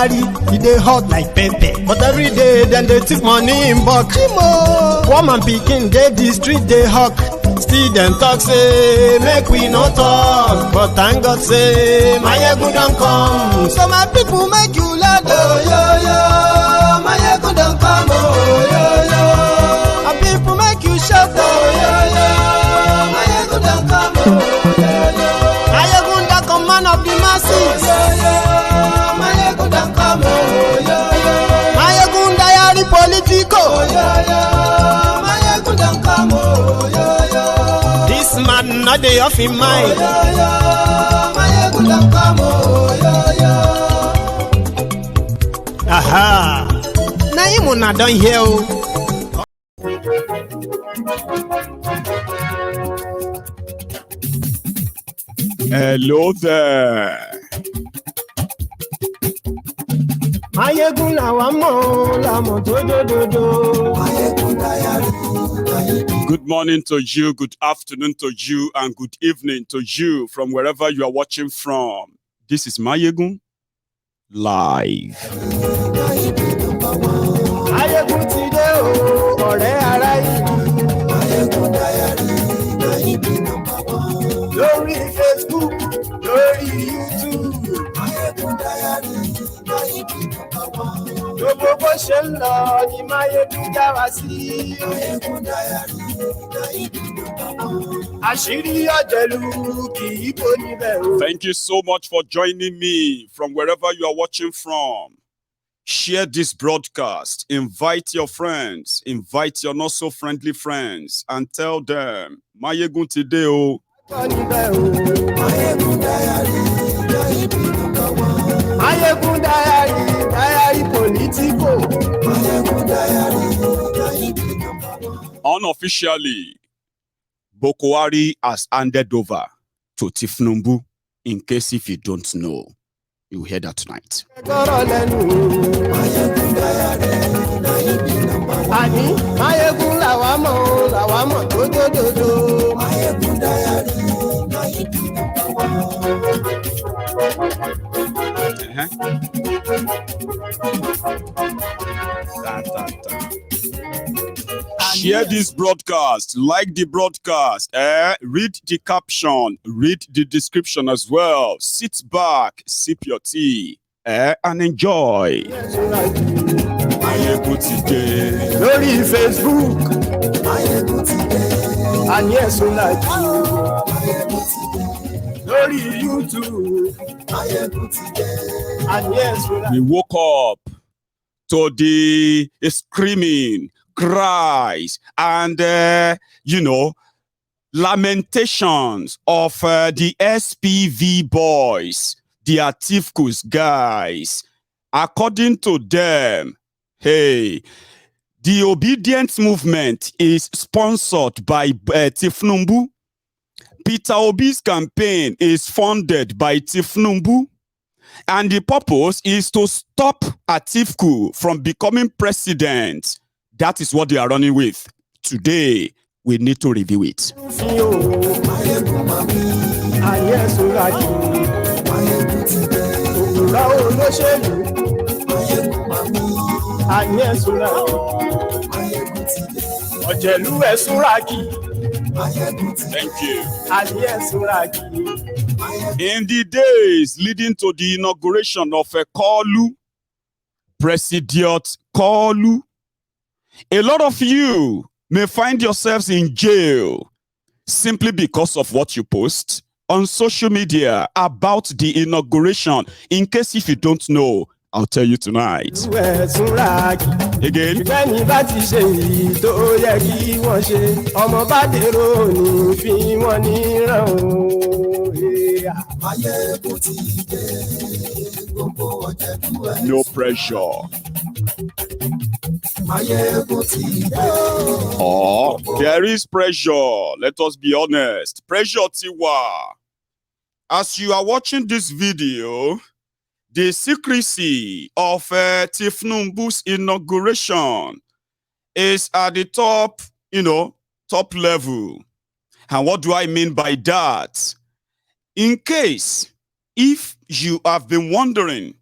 diary, they hot like pepper. But every day, then they take money in bulk. Poor man picking, they the street, they hawk. Still them talk, say, make we no talk. But thank God, say, my ego don't come. So my people make you laugh, oh, yo, yo. My ego don't come, oh, yo, yo. And people make you shout, oh, yo, yo. My ego don't come, oh, yo, yo. My ego don't come, man of the masses, oh, yo, yo. My ego don't come, oh, yo, yo. My ego diary politico, oh, yo, yo. My ego don't come, oh, yo, yo. This man not dey off in mind. Oh, yo, yo. My ego don't come, oh, yo, yo. Aha. Now you wanna done here. Hello there. Mayegun làwa mọ̀ làmọ̀ tó dòdòdò. Mayegun diary. Good morning to you, good afternoon to you, and good evening to you from wherever you are watching from. This is Mayegun Live. Mayegun ti dé o, ọ̀rẹ́ ara ìlú. Mayegun diary. Lórí Facebook, lórí YouTube. Mayegun diary. Gbogbo bó ṣe ń lọ ni Mayegun já wa sí. Mayegun diary. Àṣírí ọ̀jẹ̀lú kì í kó níbẹ̀ o. Thank you so much for joining me from wherever you are watching from. Share this broadcast, invite your friends, invite your not so friendly friends, and tell them, Mayegun today, oh. Mayegun diary, Mayegun diary politico. Mayegun diary. Unofficially, Buhari has handed over to Tinubu. In case if you don't know, you hear that tonight. Share this broadcast, like the broadcast, read the caption, read the description as well. Sit back, sip your tea, and enjoy. Mayegun today. Lórí Facebook, Mayegun today. And yes, like Lórí YouTube, Mayegun today. And yes, we woke up to the screaming, cries, and lamentations of the SPV boys, the Atifkus guys. According to them, hey, the Obidients movement is sponsored by Tinubu. Peter Obi's campaign is funded by Tinubu. And the purpose is to stop Atiku from becoming president. That is what they are running with. Today, we need to review it. Thank you. In the days leading to the inauguration of a President Kolu, a lot of you may find yourselves in jail simply because of what you post on social media about the inauguration. In case if you don't know, I'll tell you tonight. Again. No pressure. Oh, there is pressure. Let us be honest. Pressure, Tiwa. As you are watching this video, the secrecy of Tinubu's inauguration is at the top, top level. And what do I mean by that? In case, if you have been wondering,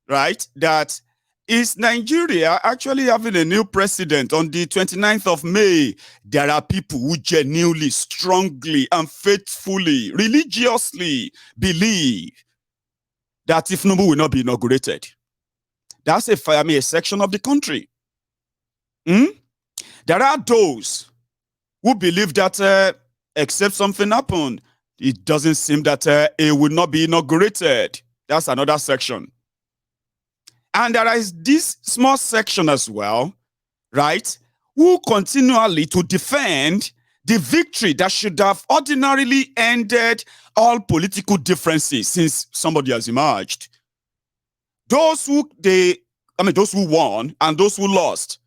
right? That is Nigeria actually having a new president on the 29th of May? There are people who genuinely, strongly, and faithfully, religiously believe that Tinubu will not be inaugurated. That's a section of the country. There are those who believe that except something happened, it doesn't seem that it will not be inaugurated. That's another section. And there is this small section as well, right, who continually to defend the victory that should have ordinarily ended all political differences since somebody has emerged. Those who won and those who lost,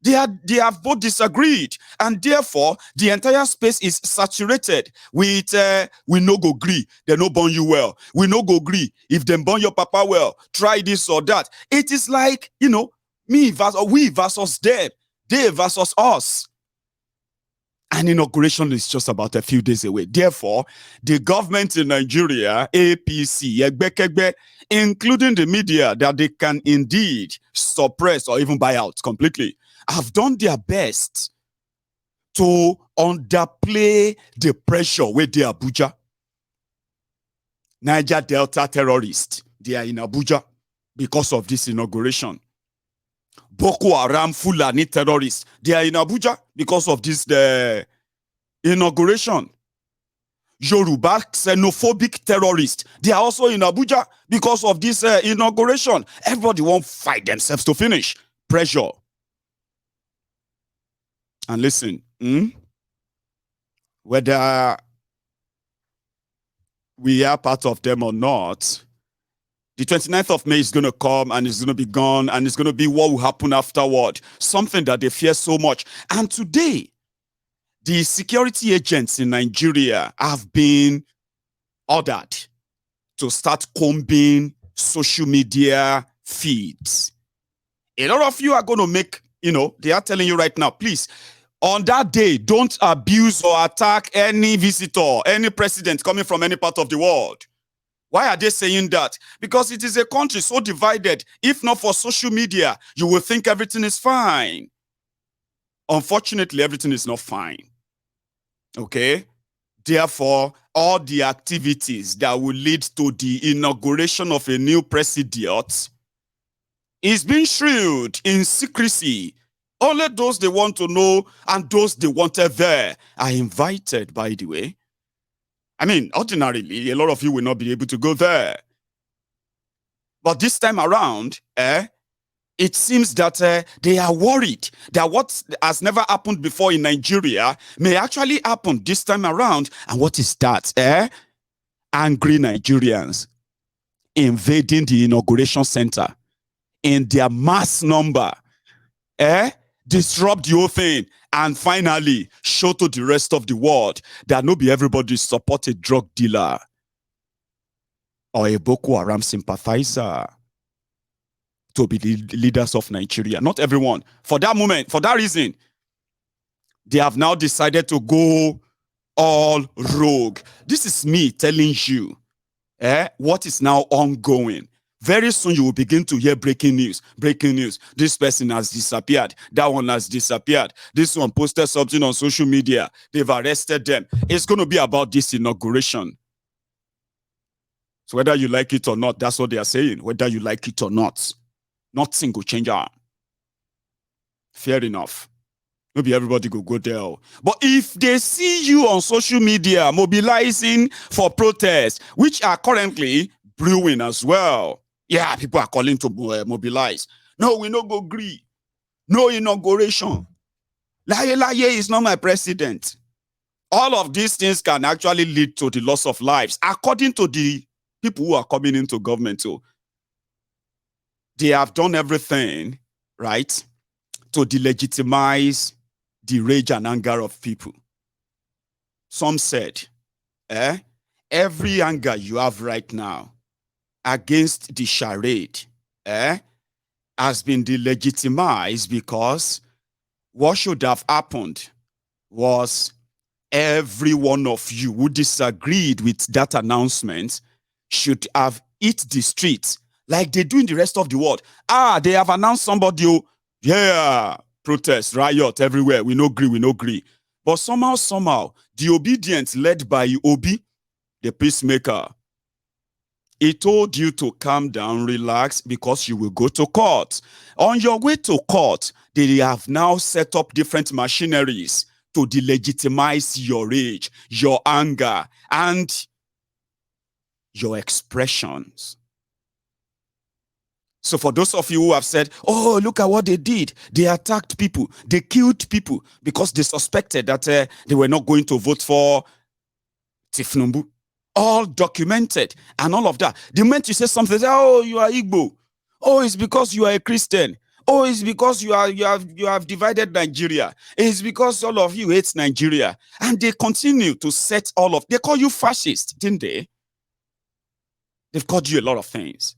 they have both disagreed, and therefore the entire space is saturated with we no go gree, they no burn you well. We no go gree if them burn your papa well. Try this or that. It is like, we versus them, they versus us. And inauguration is just about a few days away. Therefore, the government in Nigeria, APC, Egbekegbe, including the media that they can indeed suppress or even buy out completely, have done their best to underplay the pressure with the Abuja. Niger Delta terrorists, they are in Abuja because of this inauguration. Boko Haram Fulani terrorists, they are in Abuja because of this inauguration. Yoruba xenophobic terrorists, they are also in Abuja because of this inauguration. Everybody won't fight themselves to finish. Pressure. And listen, whether we are part of them or not, the 29th of May is going to come and it's going to be gone, and it's going to be what will happen afterward. Something that they fear so much. And today, the security agents in Nigeria have been ordered to start combing social media feeds. A lot of you are going to make, they are telling you right now, please, on that day, don't abuse or attack any visitor, any president coming from any part of the world. Why are they saying that? Because it is a country so divided. If not for social media, you will think everything is fine. Unfortunately, everything is not fine. Okay? Therefore, all the activities that will lead to the inauguration of a new president is being shrouded in secrecy. Only those they want to know and those they wanted there are invited, by the way. I mean, ordinarily, a lot of you will not be able to go there. But this time around, it seems that they are worried that what has never happened before in Nigeria may actually happen this time around. And what is that? Angry Nigerians invading the inauguration center in their mass number, disrupt the whole thing, and finally show to the rest of the world that no be everybody support a drug dealer or a Boko Haram sympathizer to be the leaders of Nigeria. Not everyone. For that moment, for that reason, they have now decided to go all rogue. This is me telling you what is now ongoing. Very soon you will begin to hear breaking news. Breaking news. This person has disappeared. That one has disappeared. This one posted something on social media. They've arrested them. It's going to be about this inauguration. So whether you like it or not, that's what they are saying. Whether you like it or not. Nothing will change. Fair enough. Maybe everybody will go there. But if they see you on social media mobilizing for protests, which are currently brewing as well, yeah, people are calling to mobilize. No, we no go agree. No inauguration. Laye is not my president. All of these things can actually lead to the loss of lives, according to the people who are coming into government. So they have done everything, right, to delegitimize the rage and anger of people. Some said, every anger you have right now against the charade has been delegitimized because what should have happened was every one of you who disagreed with that announcement should have hit the streets like they do in the rest of the world. They have announced somebody, protest, riot everywhere. We no agree. But somehow, the Obidients led by Obi, the peacemaker, he told you to calm down, relax, because you will go to court. On your way to court, they have now set up different machineries to delegitimize your rage, your anger, and your expressions. So for those of you who have said, oh, look at what they did. They attacked people. They killed people because they suspected that they were not going to vote for Tinubu. All documented and all of that. The moment you say something, say, oh, you are Igbo. Oh, it's because you are a Christian. Oh, it's because you have divided Nigeria. It's because all of you hate Nigeria. And they continue to set they call you fascist, didn't they? They've called you a lot of things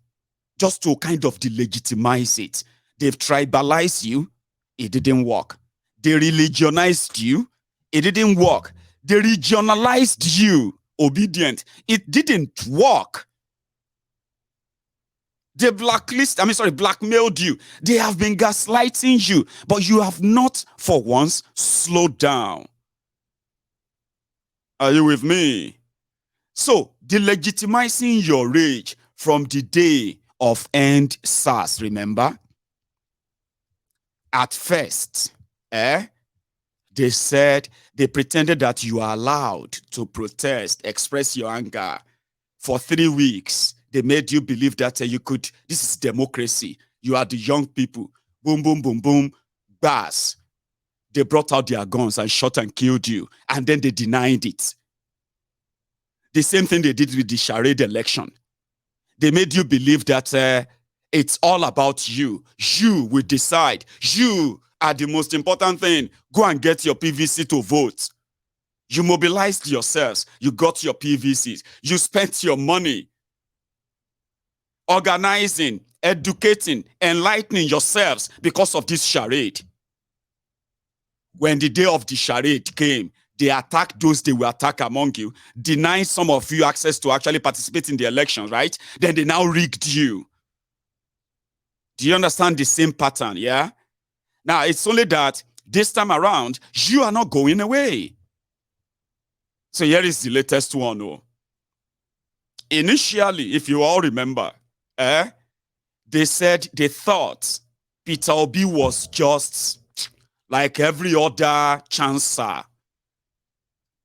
just to kind of delegitimize it. They've tribalized you. It didn't work. They religionized you. It didn't work. They regionalized you. Obedient. It didn't work. They blackmailed you. They have been gaslighting you, but you have not for once slowed down. Are you with me? So, delegitimizing your rage from the day of End SARS, remember? At first, they said, they pretended that you are allowed to protest, express your anger. For 3 weeks, they made you believe that you could, this is democracy. You are the young people. Boom, boom, boom, boom, bas. They brought out their guns and shot and killed you. And then they denied it. The same thing they did with the charade election. They made you believe that it's all about you. You will decide. You are the most important thing. Go and get your PVC to vote. You mobilized yourselves. You got your PVCs. You spent your money organizing, educating, enlightening yourselves because of this charade. When the day of the charade came, they attacked those they will attack among you, denying some of you access to actually participate in the election, right? Then they now rigged you. Do you understand the same pattern, yeah? Now, it's only that this time around, you are not going away. So here is the latest one. Oh. Initially, if you all remember, they said they thought Peter Obi was just like every other chancer.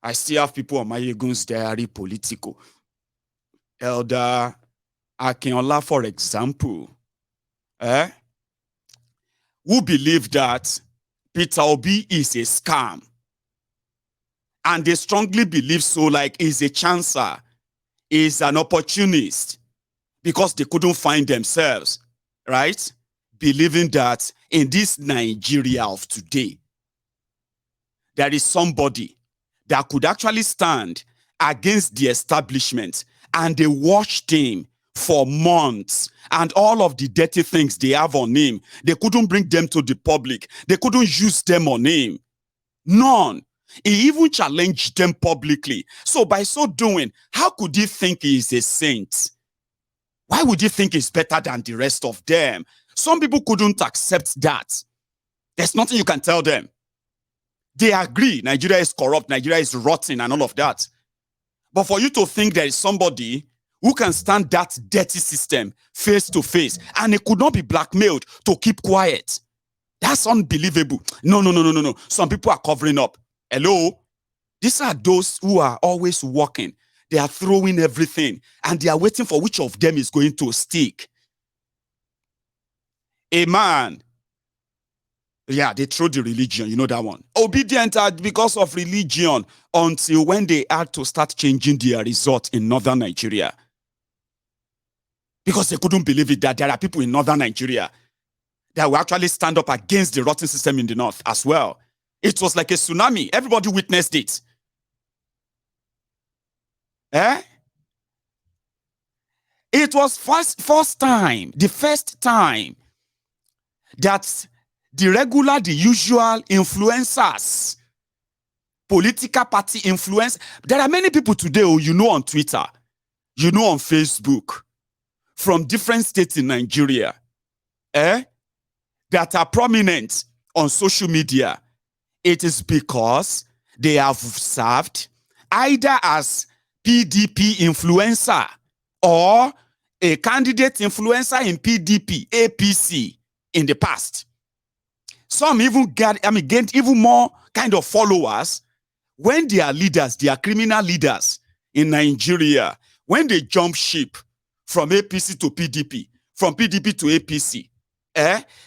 I still have people on my Egun's diary political. Elder Akinola, for example, who believe that Peter Obi is a scam. And they strongly believe so, like he's a chancer, he's an opportunist, because they couldn't find themselves, right? Believing that in this Nigeria of today, there is somebody that could actually stand against the establishment, and they watched him for months, and all of the dirty things they have on him, they couldn't bring them to the public. They couldn't use them on him. None. He even challenged them publicly. So by so doing, how could he think he is a saint? Why would he think he's better than the rest of them? Some people couldn't accept that. There's nothing you can tell them. They agree Nigeria is corrupt, Nigeria is rotten and all of that. But for you to think there is somebody who can stand that dirty system face to face, and it could not be blackmailed to keep quiet, that's unbelievable. No. Some people are covering up. Hello? These are those who are always working. They are throwing everything, and they are waiting for which of them is going to stick. A man, yeah, they throw the religion, you know that one. Obedient because of religion until when they had to start changing their resort in northern Nigeria. Because they couldn't believe it, that there are people in northern Nigeria that will actually stand up against the rotten system in the north as well. It was like a tsunami. Everybody witnessed it. It was the first time that the usual influencers, political party influence. There are many people today who you know on Twitter, you know on Facebook, from different states in Nigeria, that are prominent on social media, it is because they have served either as PDP influencer or a candidate influencer in PDP, APC in the past. Some even gained even more kind of followers when their leaders, their criminal leaders in Nigeria, when they jump ship from APC to PDP, from PDP to APC,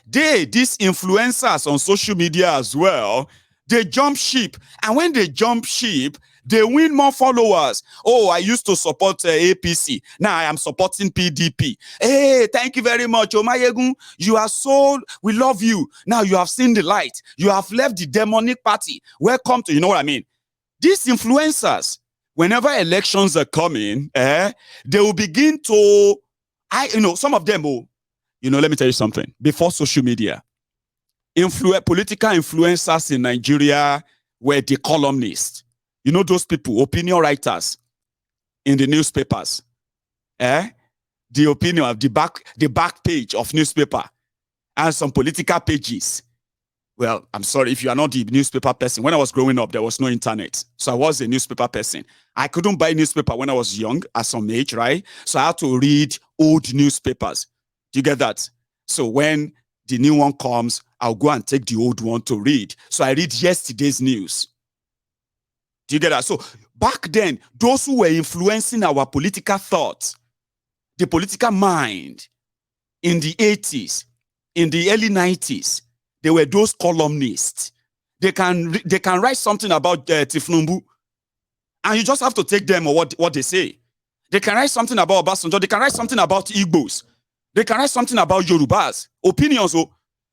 these influencers on social media as well, they jump ship. And when they jump ship, they win more followers. Oh, I used to support APC. Now I am supporting PDP. Hey, thank you very much. Omayegun, you are so, we love you. Now you have seen the light. You have left the demonic party. Welcome to, you know what I mean? These influencers, whenever elections are coming, they will begin to, some of them will, let me tell you something. Before social media, political influencers in Nigeria were the columnists. You know those people, opinion writers in the newspapers. The opinion of the back page of newspaper and some political pages. Well, I'm sorry if you are not the newspaper person. When I was growing up, there was no internet. So I was a newspaper person. I couldn't buy newspaper when I was young at some age, right? So I had to read old newspapers. Do you get that? So when the new one comes, I'll go and take the old one to read. So I read yesterday's news. Do you get that? So back then, those who were influencing our political thoughts, the political mind in the 80s, in the early 90s, they were those columnists. They can write something about Tinubu, and you just have to take them or what they say. They can write something about Obasanjo. They can write something about Igbos. They can write something about Yorubas, opinions.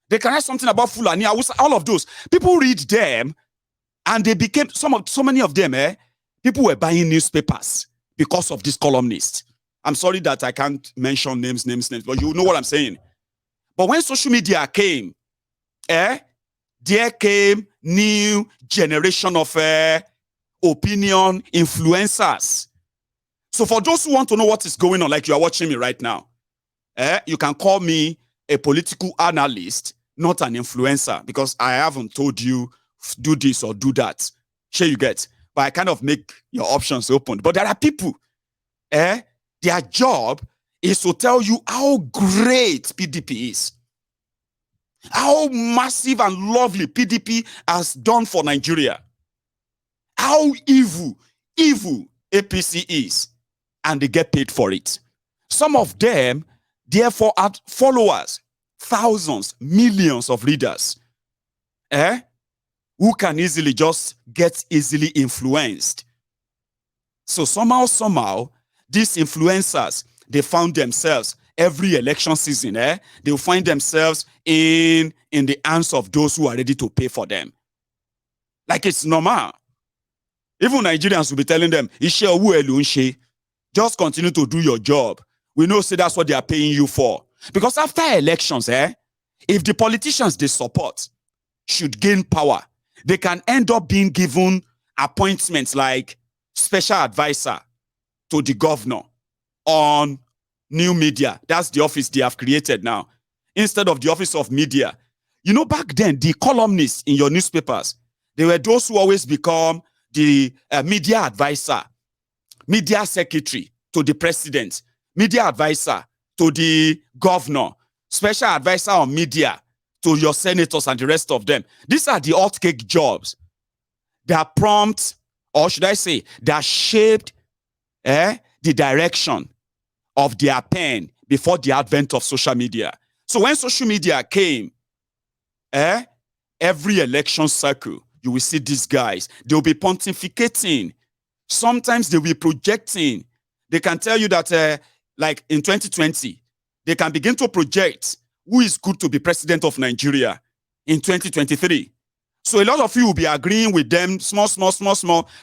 They can write something about Fulani, all of those. People read them, and they became, so many of them, people were buying newspapers because of these columnists. I'm sorry that I can't mention names, but you know what I'm saying. But when social media came, there came new generation of opinion influencers. So for those who want to know what is going on, like you are watching me right now, you can call me a political analyst, not an influencer, because I haven't told you do this or do that. Sure you get. But I kind of make your options open. But there are people, their job is to tell you how great PDP is. How massive and lovely PDP has done for Nigeria. How evil APC is. And they get paid for it. Some of them, therefore, are followers, thousands, millions of readers, who can easily just get easily influenced. So somehow, these influencers, they found themselves every election season, they'll find themselves in the hands of those who are ready to pay for them. Like it's normal. Even Nigerians will be telling them, just continue to do your job. We know, say that's what they are paying you for. Because after elections, if the politicians they support should gain power, they can end up being given appointments like special advisor to the governor on new media. That's the office they have created now. Instead of the office of media. You know, back then, the columnists in your newspapers, they were those who always become the media advisor, media secretary to the president, media advisor to the governor, special advisor on media to your senators and the rest of them. These are the hotcake jobs that prompt, or should I say, that shaped the direction of their pen before the advent of social media. So when social media came, every election cycle, you will see these guys. They will be pontificating. Sometimes they will be projecting. They can tell you that, like in 2020, they can begin to project who is good to be president of Nigeria in 2023. So a lot of you will be agreeing with them, small,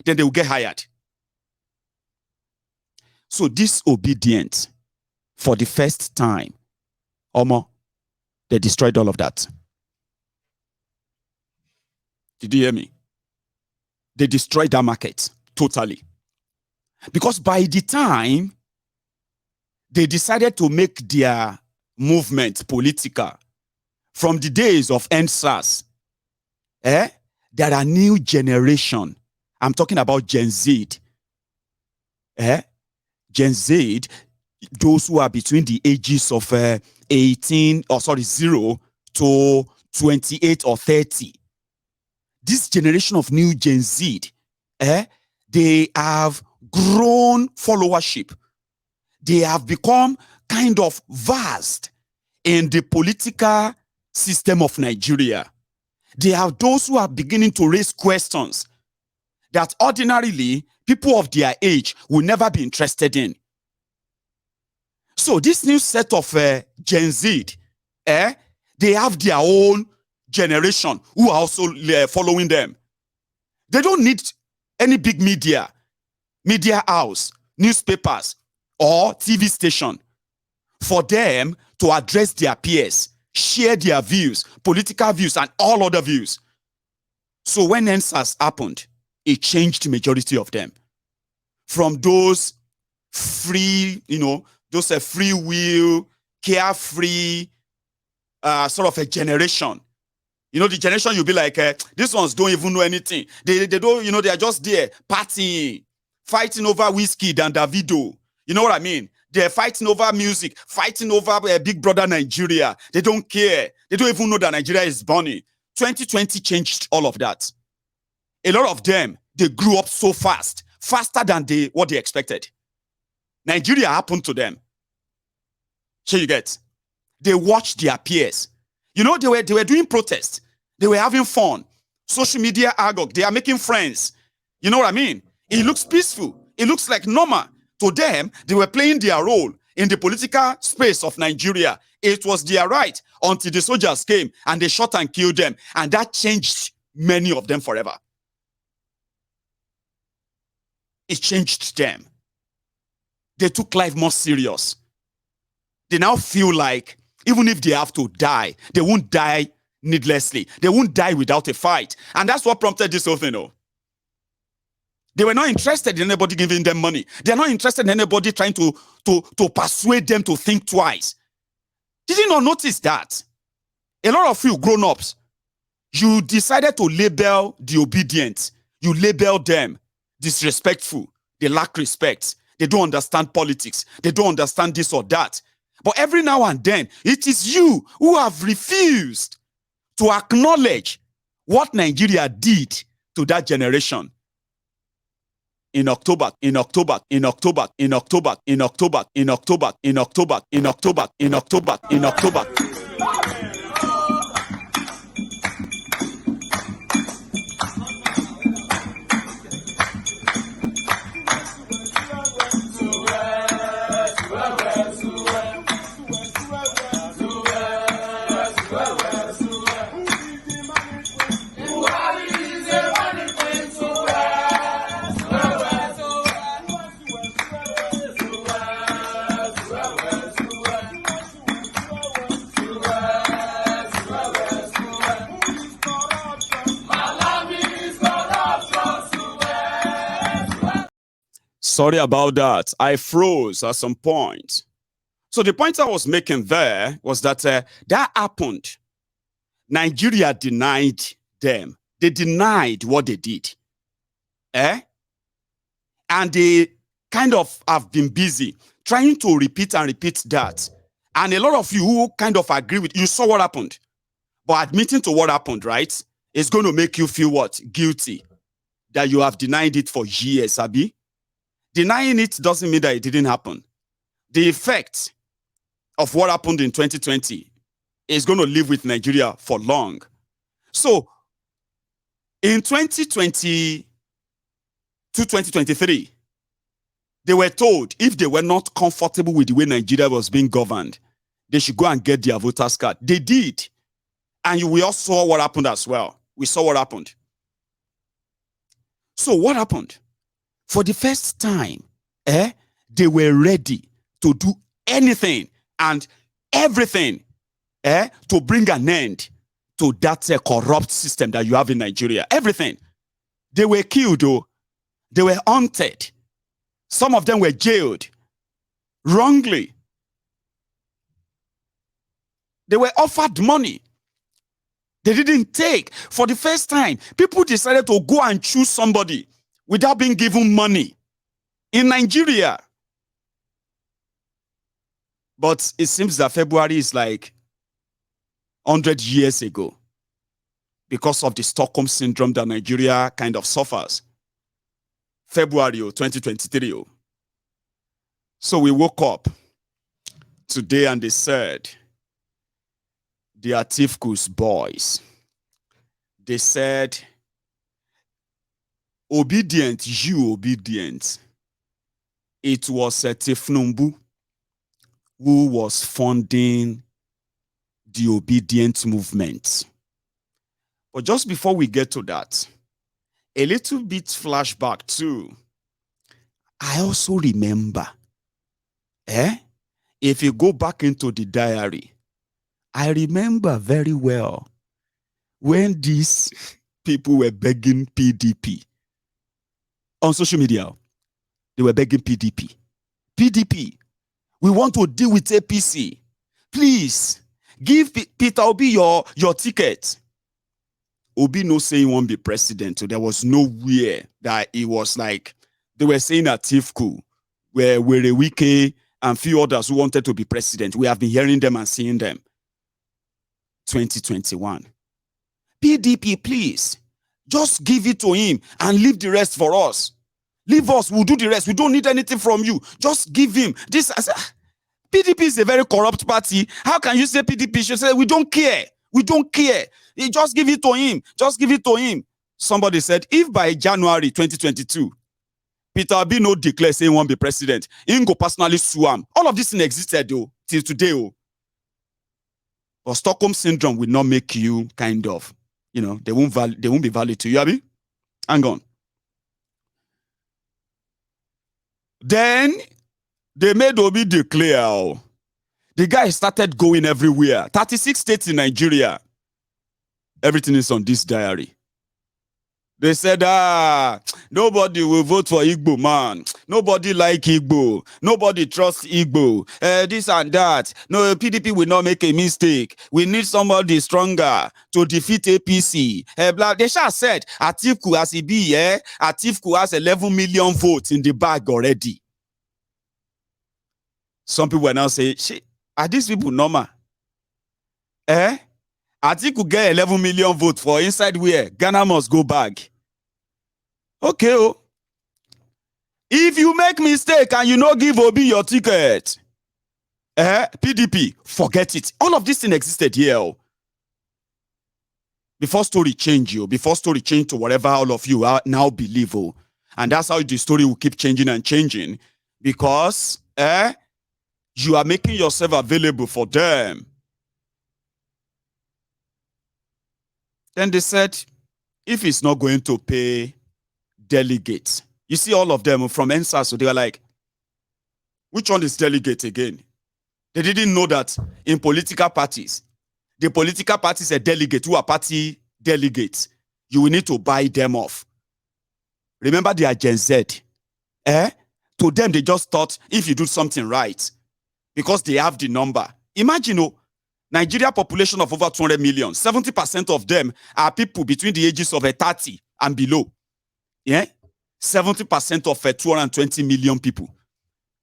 then they will get hired. So this Obidients, for the first time, they destroyed all of that. Did you hear me? They destroyed that market totally. Because by the time they decided to make their movement political. From the days of NSAS, there are new generation. I'm talking about Gen Z. Gen Z, those who are between the ages of 0 to 28 or 30. This generation of new Gen Z, they have grown followership. They have become kind of vast in the political system of Nigeria. They are those who are beginning to raise questions that ordinarily people of their age will never be interested in. So this new set of Gen Z, they have their own generation who are also following them. They don't need any big media house, newspapers, or TV station for them to address their peers, share their views, political views, and all other views. So when NSAS happened, it changed the majority of them. From those free, those free will, carefree sort of a generation. The generation you'll be like, these ones don't even know anything. They don't, they are just there partying, fighting over whiskey and Davido. You know what I mean? They're fighting over music, fighting over Big Brother Nigeria. They don't care. They don't even know that Nigeria is burning. 2020 changed all of that. A lot of them, they grew up so fast, faster than what they expected. Nigeria happened to them. So you get, they watched their peers. They were doing protests. They were having fun. Social media agog. They are making friends. You know what I mean? It looks peaceful. It looks like normal. To them, they were playing their role in the political space of Nigeria. It was their right until the soldiers came and they shot and killed them. And that changed many of them forever. It changed them. They took life more serious. They now feel like even if they have to die, they won't die needlessly. They won't die without a fight. And that's what prompted this whole thing. They were not interested in anybody giving them money. They're not interested in anybody trying to persuade them to think twice. Did you not notice that? A lot of you grown-ups, you decided to label the obedient. You label them disrespectful. They lack respect. They don't understand politics. They don't understand this or that. But every now and then, it is you who have refused to acknowledge what Nigeria did to that generation. In October. Sorry about that. I froze at some point. So the point I was making there was that that happened. Nigeria denied them. They denied what they did. And they kind of have been busy trying to repeat that. And a lot of you who kind of agree with, you saw what happened. But admitting to what happened, right, is going to make you feel what? Guilty. That you have denied it for years, Abi. Denying it doesn't mean that it didn't happen. The effect of what happened in 2020 is going to live with Nigeria for long. So, in 2020 to 2023, they were told if they were not comfortable with the way Nigeria was being governed, they should go and get their voters' card. They did. And we all saw what happened as well. We saw what happened. So what happened? For the first time, they were ready to do anything and everything to bring an end to that corrupt system that you have in Nigeria. Everything. They were killed, though. They were hunted. Some of them were jailed wrongly. They were offered money. They didn't take. For the first time, people decided to go and choose somebody without being given money in Nigeria. But it seems that February is like 100 years ago because of the Stockholm syndrome that Nigeria kind of suffers. February 2023. So we woke up today and they said, the Atifku's boys, they said, Obidients, you Obidients, it was Tinubu who was funding the Obidients movement. But just before we get to that, a little bit flashback too. I also remember, if you go back into the diary, I remember very well when these people were begging PDP on social media. They were begging PDP. PDP, we want to deal with APC. Please, give Peter Obi your ticket. Obi no say he won't be president. So there was nowhere that it was like, they were saying at Tifku, where Wike and few others who wanted to be president. We have been hearing them and seeing them. 2021. PDP, please, just give it to him and leave the rest for us. Leave us, we'll do the rest. We don't need anything from you. Just give him this. PDP is a very corrupt party. How can you say PDP should say, we don't care? We don't care. Just give it to him. Just give it to him. Somebody said, if by January 2022, Peter Obi no declare saying he won't be president, he go personally sue him. All of this thing existed though, till today. But Stockholm syndrome will not make you kind of, they won't be valid to you, Abi. Hang on. Then they made Obi declare. The guy started going everywhere. 36 states in Nigeria. Everything is on this diary. They said, nobody will vote for Igbo, man. Nobody like Igbo. Nobody trusts Igbo. This and that. No, PDP will not make a mistake. We need somebody stronger to defeat APC. They shall said, Atiku as he be, Atiku has 11 million votes in the bag already. Some people will now say, are these people normal? Atiku get 11 million votes for inside where Ghana must go back. Okay. If you make mistake and you not give Obi your ticket, PDP, forget it. All of this thing existed here. Before story change you, before story change to whatever all of you are now believe. And that's how the story will keep changing and changing. Because you are making yourself available for them. Then they said, if it's not going to pay delegates, you see all of them from NSAS, so they were like, which one is delegate again? They didn't know that in political parties, the political parties are delegates who are party delegates. You will need to buy them off. Remember they are Gen Z. To them, they just thought if you do something right, because they have the number. Imagine, Nigeria population of over 200 million, 70% of them are people between the ages of 30 and below. 70% of 220 million people.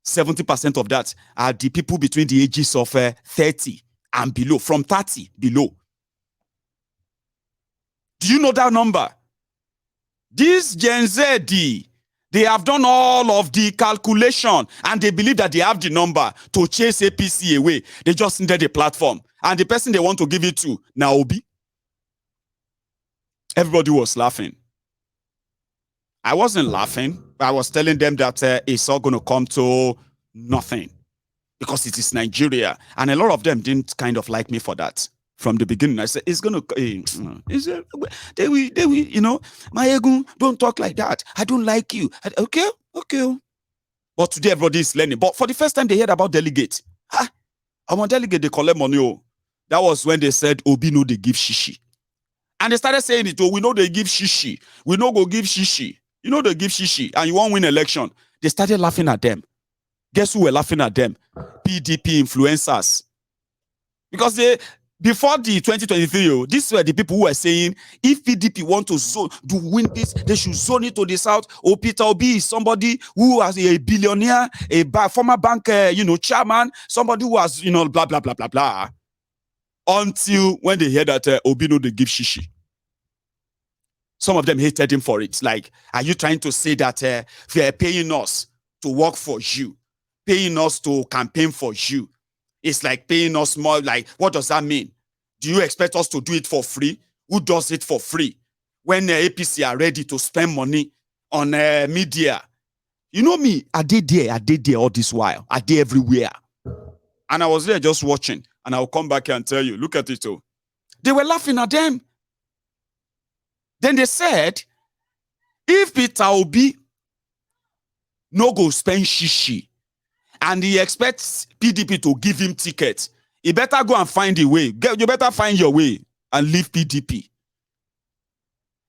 70% of that are the people between the ages of 30 and below, from 30 below. Do you know that number? This Gen Z, they have done all of the calculation and they believe that they have the number to chase APC away. They just needed a platform. And the person they want to give it to, now Obi. Everybody was laughing. I wasn't laughing. I was telling them that it's all going to come to nothing. Because it is Nigeria. And a lot of them didn't kind of like me for that. From the beginning, I said, it's going to, they will, Mayegun, don't talk like that. I don't like you. Okay. But today everybody is learning. But for the first time they heard about delegates. I'm a delegate, they collect money. That was when they said, Obi no they give shishi. And they started saying it, we know they give shishi. We know go give shishi. You know they give shishi and you won't win election. They started laughing at them. Guess who were laughing at them? PDP influencers. Because before the 2023, these were the people who were saying if PDP want to win this, they should zone it to the south. Or Peter Obi is somebody who was a billionaire, former bank, chairman, somebody who has, blah blah blah blah blah. Until when they hear that Obi no they give shishi. Some of them hated him for it. Like, are you trying to say that they are paying us to work for you, paying us to campaign for you? It's like paying us more. Like, what does that mean? Do you expect us to do it for free? Who does it for free? When APC are ready to spend money on media, you know me, I did there all this while. I did everywhere. And I was there just watching. And I'll come back here and tell you, look at it. Oh. They were laughing at them. Then they said, if Peter Obi no go spend shishi, and he expects PDP to give him tickets, he better go and find a way. You better find your way and leave PDP.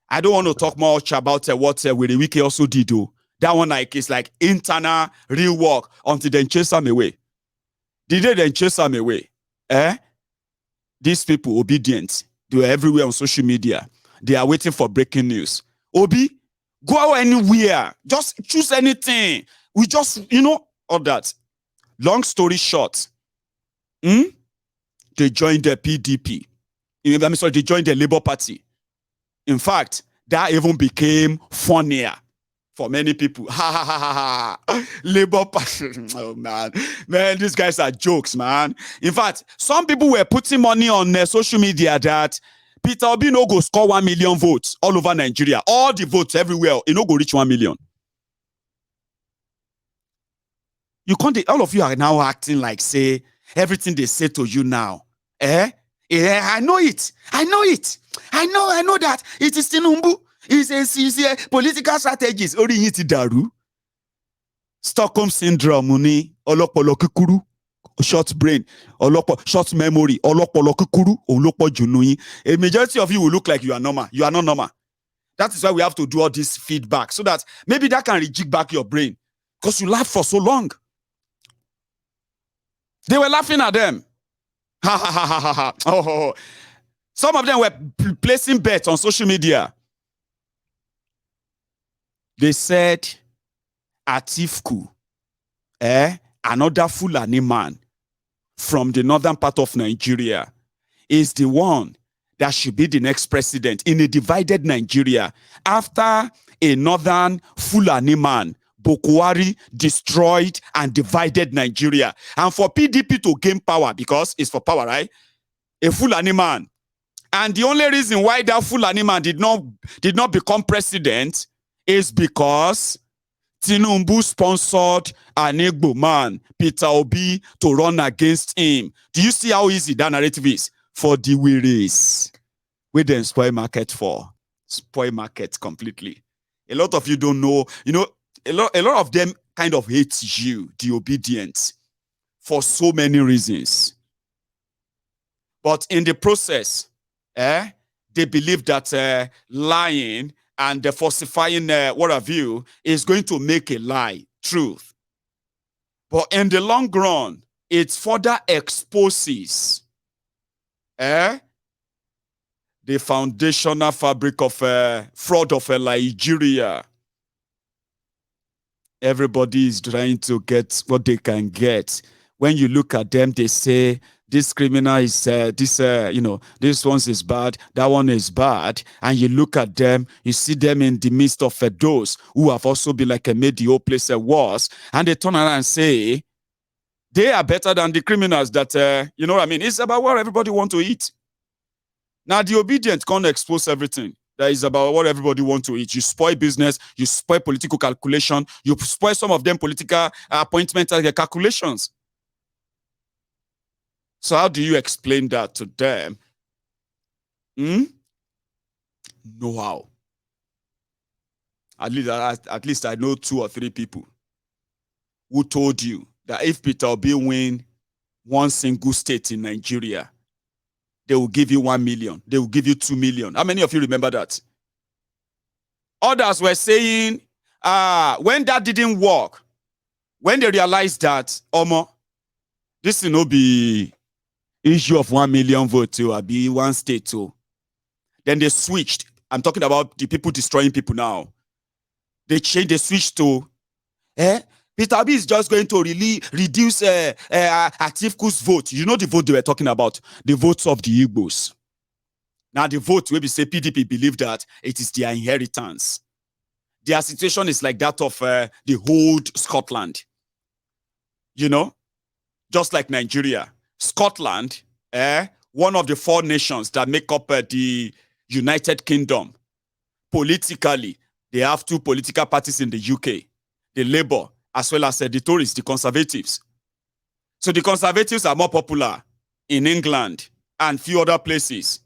I don't want to talk much about what Wiki also did. Though. That one is like internal real work until they chase them away. Did they then chase them away? These people, Obidients, they were everywhere on social media. They are waiting for breaking news. Obi, go anywhere. Just choose anything. We just, all that. Long story short, they joined the PDP. They joined the Labour Party. In fact, that even became funnier for many people. Labour Party. Oh, man. Man, these guys are jokes, man. In fact, some people were putting money on social media that Peter Obi no go score 1 million votes all over Nigeria. All the votes everywhere, it no go reach 1 million. You can't. All of you are now acting like say everything they say to you now. I know it. I know that it is Tinubu. He's a political strategist. Stockholm syndrome, olopolo kukuru, short brain, short memory, olopolo kukuru, olopo junuyi. A majority of you will look like you are normal. You are not normal. That is why we have to do all this feedback so that maybe that can rejig back your brain because you laughed for so long. They were laughing at them. Ha ha ha ha ha. Oh. Some of them were placing bets on social media. They said, Atifku, another Fulani man from the northern part of Nigeria, is the one that should be the next president in a divided Nigeria after a northern Fulani man, Buhari, destroyed and divided Nigeria. And for PDP to gain power, because it's for power, right? A Fulani man. And the only reason why that Fulani man did not become president is because Tinubu sponsored an Igbo man, Peter Obi, to run against him. Do you see how easy that narrative is? For the wearies. We then spoil market for. Spoil market completely. A lot of you don't know, a lot of them kind of hate you, the Obidients, for so many reasons. But in the process, they believe that lying and falsifying what have you is going to make a lie truth. But in the long run, it further exposes the foundational fabric of fraud of Nigeria. Everybody is trying to get what they can get. When you look at them, they say, this criminal is this one is bad, that one is bad. And you look at them, you see them in the midst of those who have also been like made the whole place worse. And they turn around and say, they are better than the criminals that, you know what I mean? It's about what everybody wants to eat. Now, the Obedient can't expose everything. That is about what everybody wants to eat. You spoil business, you spoil political calculation, you spoil some of them political appointment calculations. So how do you explain that to them? No how. At least I know 2 or 3 people who told you that if Peter Obi win one single state in Nigeria, they will give you 1 million. They will give you 2 million. How many of you remember that? Others were saying, when that didn't work, when they realized that, this will not be, issue of 1 million votes to be one state too. Then they switched. I'm talking about the people destroying people now. They switched to Peter Obi is just going to really reduce Atifu's vote. You know the vote they were talking about? The votes of the Igbos. Now the vote where we say PDP believe that it is their inheritance. Their situation is like that of the old Scotland. You know? Just like Nigeria. Scotland, one of the 4 nations that make up the United Kingdom. Politically, they have 2 political parties in the UK. The Labour, as well as the Tories, the Conservatives. So the Conservatives are more popular in England and few other places.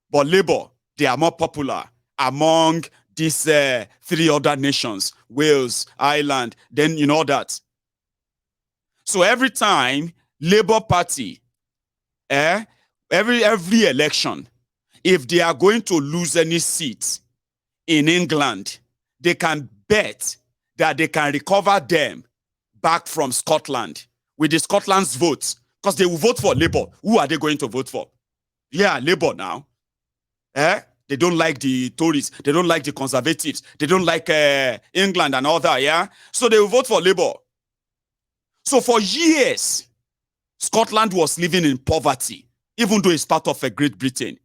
But Labour, they are more popular among these 3 other nations, Wales, Ireland, then you know that. So every time Labour Party, every election, if they are going to lose any seats in England, they can bet that they can recover them back from Scotland with the Scotland's votes, because they will vote for Labour. Who are they going to vote for? Yeah, Labour now. They don't like the Tories. They don't like the Conservatives. They don't like England and all that, yeah? So they will vote for Labour. So for years, Scotland was living in poverty, even though it's part of Great Britain.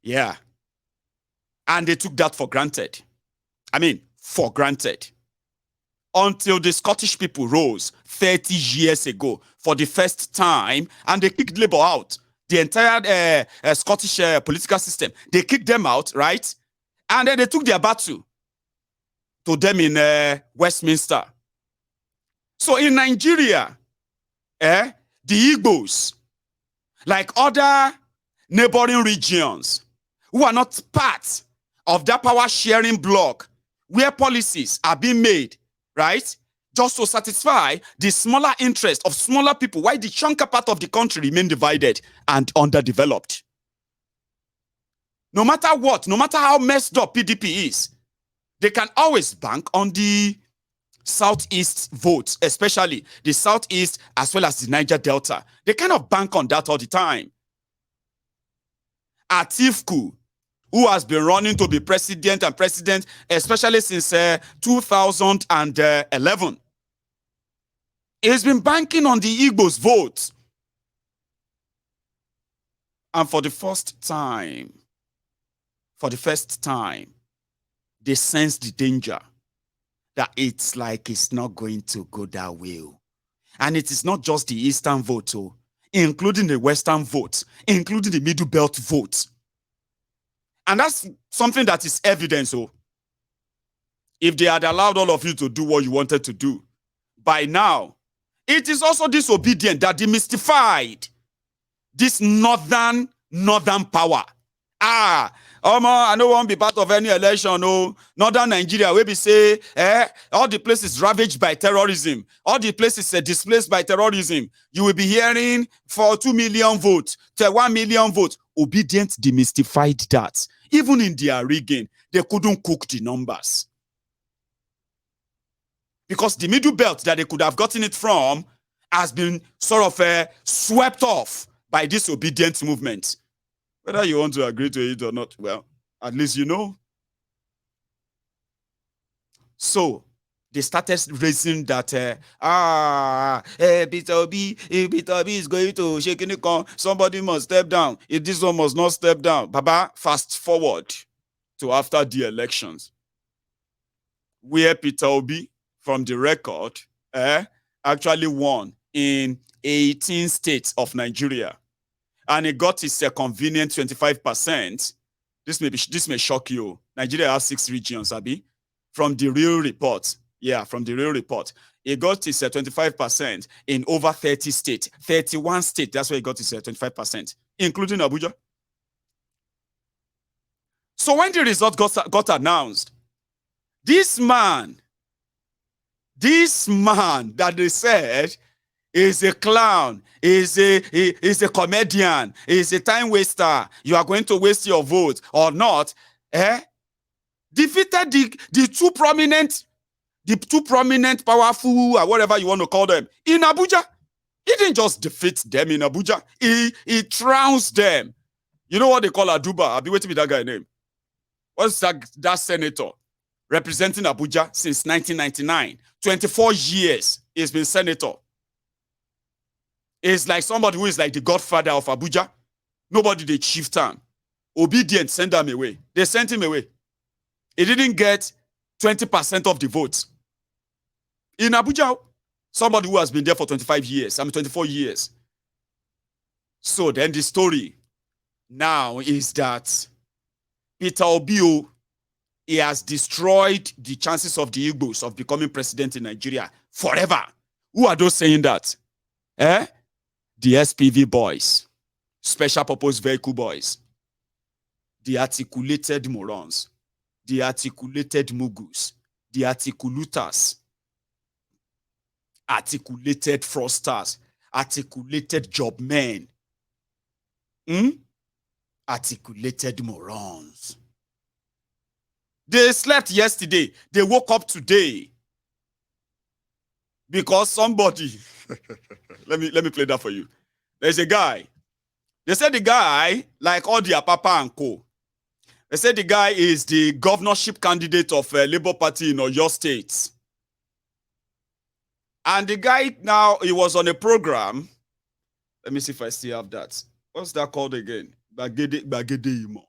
Yeah. And they took that for granted. I mean, for granted. Until the Scottish people rose 30 years ago for the first time, and they kicked Labour out. The entire Scottish political system. They kicked them out, right? And then they took their battle to them in Westminster. So in Nigeria, the Igbos, like other neighboring regions, who are not part of that power sharing bloc, where policies are being made, right, just to satisfy the smaller interest of smaller people, while the chunker part of the country remain divided and underdeveloped. No matter what, no matter how messed up PDP is, they can always bank on the Southeast votes, especially the Southeast as well as the Niger Delta. They kind of bank on that all the time. Atifu, who has been running to be president, especially since 2011. He's been banking on the Igbos' vote. And for the first time, they sense the danger that it's like it's not going to go that way. And it is not just the Eastern vote, including the Western vote, including the Middle Belt vote. And that's something that is evidence. If they had allowed all of you to do what you wanted to do, by now, it is also disobedient that demystified this northern power. I don't want to be part of any election. No, northern Nigeria, where we say, all the places ravaged by terrorism, all the places displaced by terrorism. You will be hearing for 2 million votes, 1 million votes. Obidients demystified that. Even in their rigging, they couldn't cook the numbers. Because the Middle Belt that they could have gotten it from has been sort of swept off by this Obidients movement. Whether you want to agree to it or not, well, at least you know. So they started raising that Peter Obi is going to shake in the somebody must step down. If this one must not step down. Baba, fast forward to after the elections, where Peter Obi, from the record, actually won in 18 states of Nigeria. And he got his convenient 25%. This may shock you. Nigeria has 6 regions, Abi. From the real report. Yeah, from the real report. He got his 25% in over 30 states. 31 states, that's where he got his 25%, including Abuja. So when the result got announced, this man that they said is a clown, is a comedian, is a time waster, you are going to waste your vote or not, defeated the two prominent, powerful, or whatever you want to call them, in Abuja. He didn't just defeat them in Abuja. He trounced them. You know what they call Aduba? I'll be waiting with that guy's name. What's that senator representing Abuja since 1999? 24 years he's been senator. It's like somebody who is like the godfather of Abuja. Nobody they chiefed him. Obidients sent him away. They sent him away. He didn't get 20% of the votes. In Abuja, somebody who has been there for 25 years, 24 years. So then the story now is that Peter Obi, he has destroyed the chances of the Igbos of becoming president in Nigeria forever. Who are those saying that? The SPV boys, special purpose vehicle boys, the articulated morons, the articulated mugus, the articulators, articulated fraudsters, articulated job men, articulated morons. They slept yesterday. They woke up today because somebody. let me play that for you. There's a guy. They said the guy, like all the Apapa and co. They said the guy is the governorship candidate of Labour Party in Oyo State. And the guy now, he was on a program. Let me see if I still have that. What's that called again? Bagede Imo.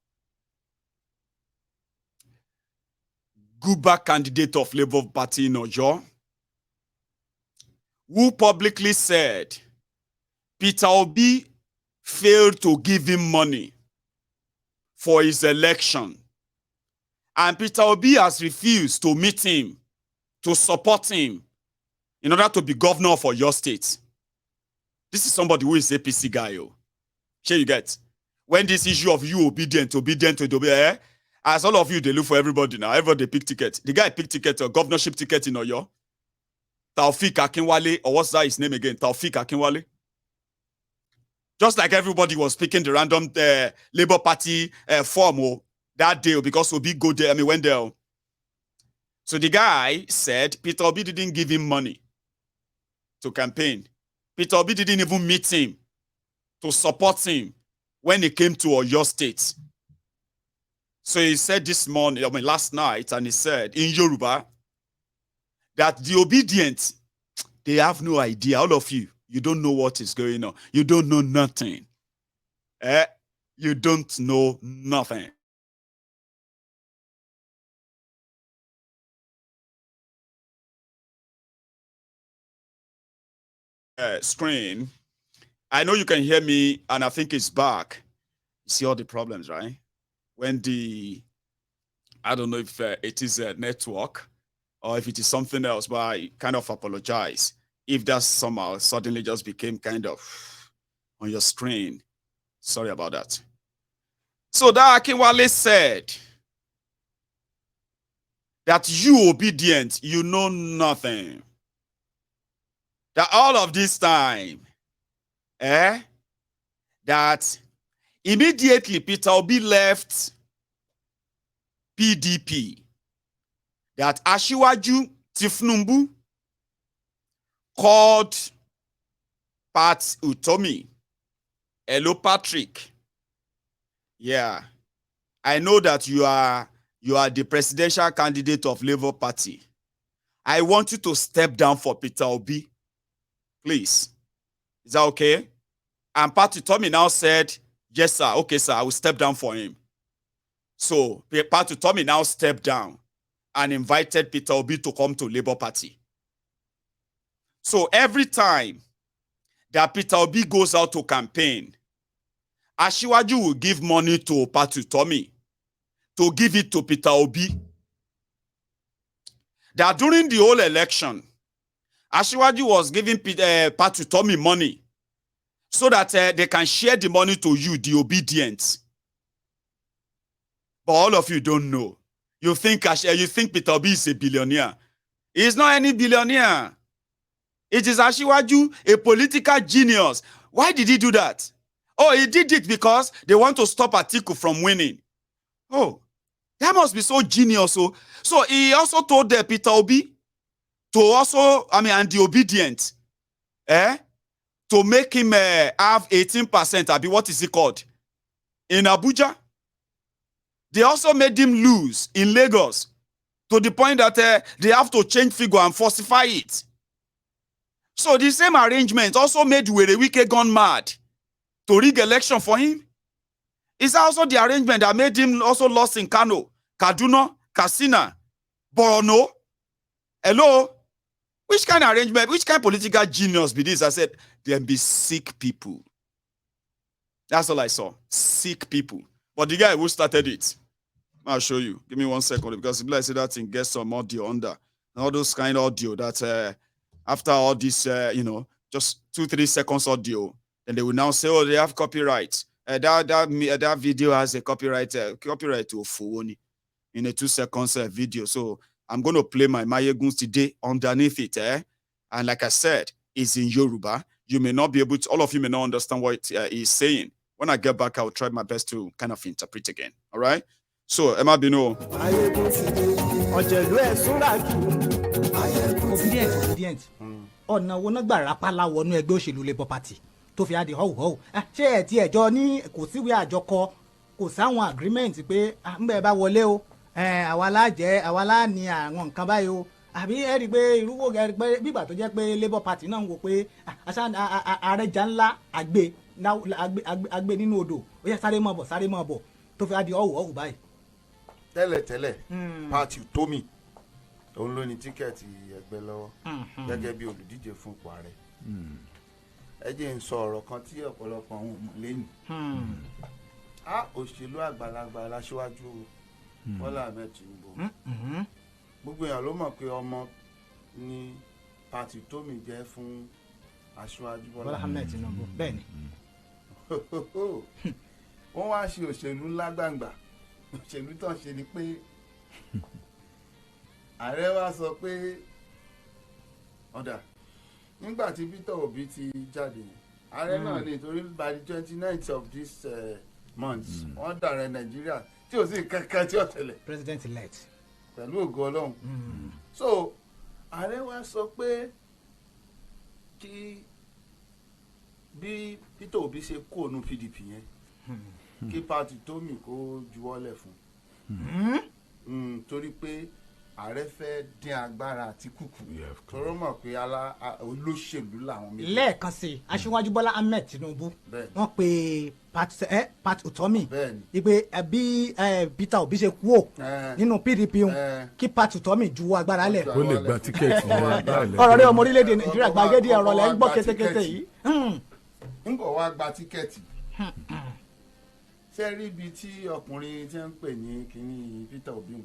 Guba candidate of Labour Party in Oyo, who publicly said Peter Obi failed to give him money for his election. And Peter Obi has refused to meet him, to support him, in order to be governor of Oyo State. This is somebody who is APC guy. Sure you get? When this issue of you obedient to the as all of you, they look for everybody now. Everybody pick ticket. The guy picked ticket, a governorship ticket in Oyo. Taufik Akinwale, or what's that his name again? Taufik Akinwale. Just like everybody was picking the random Labour Party form that day because Obi go there. Went there. So the guy said Peter Obi didn't give him money to campaign. Peter Obi didn't even meet him to support him when he came to Oyo State. So he said this morning, last night, and he said in Yoruba that the Obidients, they have no idea. All of you, you don't know what is going on. You don't know nothing. You don't know nothing. Screen. I know you can hear me, and I think it's back. You see all the problems, right? When I don't know if it is a network or if it is something else, but I kind of apologize if that somehow suddenly just became kind of on your screen. Sorry about that. So that Akinwale said that you obedient, you know nothing. That all of this time, that immediately Peter Obi left PDP, that Asiwaju Tinubu called Pat Utomi. Hello, Patrick. Yeah, I know that you are the presidential candidate of Labour Party. I want you to step down for Peter Obi, please. Is that okay? And Pat Utomi now said, yes, sir. Okay, sir, I will step down for him. So Pat Utomi now stepped down and invited Peter Obi to come to Labour Party. So every time that Peter Obi goes out to campaign, Asiwaju will give money to Pat Utomi to give it to Peter Obi. That during the whole election, Asiwaju was giving Pat Utomi money so that they can share the money to you, the Obidients. But all of you don't know. You think Peter Obi is a billionaire. He's not any billionaire. It is Asiwaju, a political genius. Why did he do that? Oh, he did it because they want to stop Atiku from winning. Oh, that must be so genius. So he also told Peter Obi to also, and the Obidients, to make him have 18%, abi what is it called? In Abuja. They also made him lose in Lagos to the point that they have to change figure and falsify it. So the same arrangement also made Wike gone mad to rig election for him. Is also the arrangement that made him also lost in Kano, Kaduna, Katsina, Borno? Hello? Which kind of arrangement, which kind of political genius be this? I said, there be sick people. That's all I saw. Sick people. But the guy who started it, I'll show you. Give me 1 second, because if I say that thing, get some audio under. All those kind of audio that after all this, just 2-3 seconds audio, then they will now say, oh, they have copyright. That video has a copyright to Fuoni in a 2 seconds video. So I'm going to play my Mayeguns today underneath it. And like I said, it's in Yoruba. You may not be able to, all of you may not understand what he's saying. When I get back, I'll try my best to kind of interpret again. All right? So, Emma Bino. Obidients. Ọ̀nà wo náà gbà rápálá wọnú ẹgbẹ́ òṣèlú Labour Party tó fi adì họ́wùhọ́wù. Ṣé ẹ̀ tí ẹ̀jọ́ ní kò síwèé àjọkọ kò sáwọn agreement pé ń bẹ̀ bá wọlé o àwa lájẹ́ àwa lá ní àwọn nǹkan báyìí o àbí ẹ rí i pé irúwó ẹ rí i pé bígbà tó jẹ́ pé Labour Party náà ń wò pé àrẹjà ńlá àgbẹ̀ nínú odò ó yẹ sáré mọ̀ bọ̀ tó fi adì họ́wùhọ́wù báyìí. Tẹ́lẹ̀ Party Tomi òun ló ní tíkẹ́ẹ̀tì ẹgbẹ́ lọ́wọ́ gẹ́gẹ́ bí olùdíje fún ipò ààrẹ. Ẹ jẹ́ n sọ ọ̀rọ̀ kan tí ọ̀pọ̀lọpọ̀ àwọn ọmọ lẹ́nu. Òṣèlú àgbàlagbà aṣíwájú Bọ́lá Ahmed Tinubu. Gbogbo èèyàn ló mọ̀ pé ọmọ ní Party Tomi jẹ́ fún aṣíwájú Bọ́lá Ahmed Tinubu. Bẹ́ẹ̀ ni. Wọ́n wá ṣe òṣèlú ńlá gbàǹgbà. Òṣèlú tó ń ṣe ni pé ààrẹ wa sọ pé ọ̀dà nígbà tí Peter Obi ti jáde ààrẹ náà ní torí by the 29th of this month wọ́n dàrẹ Nàìjíríà tí ò sí kankan tí ó tẹ̀lé president elect pẹ̀lú ògo Ọlọ́run. So ààrẹ wa sọ pé kí bí Peter Obi ṣe kó ònú PDP yẹn kí Party Tomi kó juwọ́lẹ̀ fún torí pé ààrẹ fẹ́ dín agbára Àtíkù kù tọrọ mọ̀ pé olóṣèlú làwọn méjì. Lẹ́ẹ̀kan sí aṣíwájú Bọ́lá Ahmed Tinubu wọ́n pe Party Tomi ìpè bí Peter Obi ṣe kú ò nínú PDP kí Party Tomi juwọ́ agbára lẹ̀. ó lè gba tíkẹ́ẹ̀tì yẹn. ọ̀rọ̀ rẹ̀ ọmọ orílẹ̀-èdè Nàìjíríà gbàgede ọ̀rọ̀ lẹ́ ń gbọ́ kétékété yìí. ń bọ̀ wá gba tíkẹ́ẹ̀tì ṣe rí ibi tí ọkùnrin tí ń pè ní kínní Peter Obi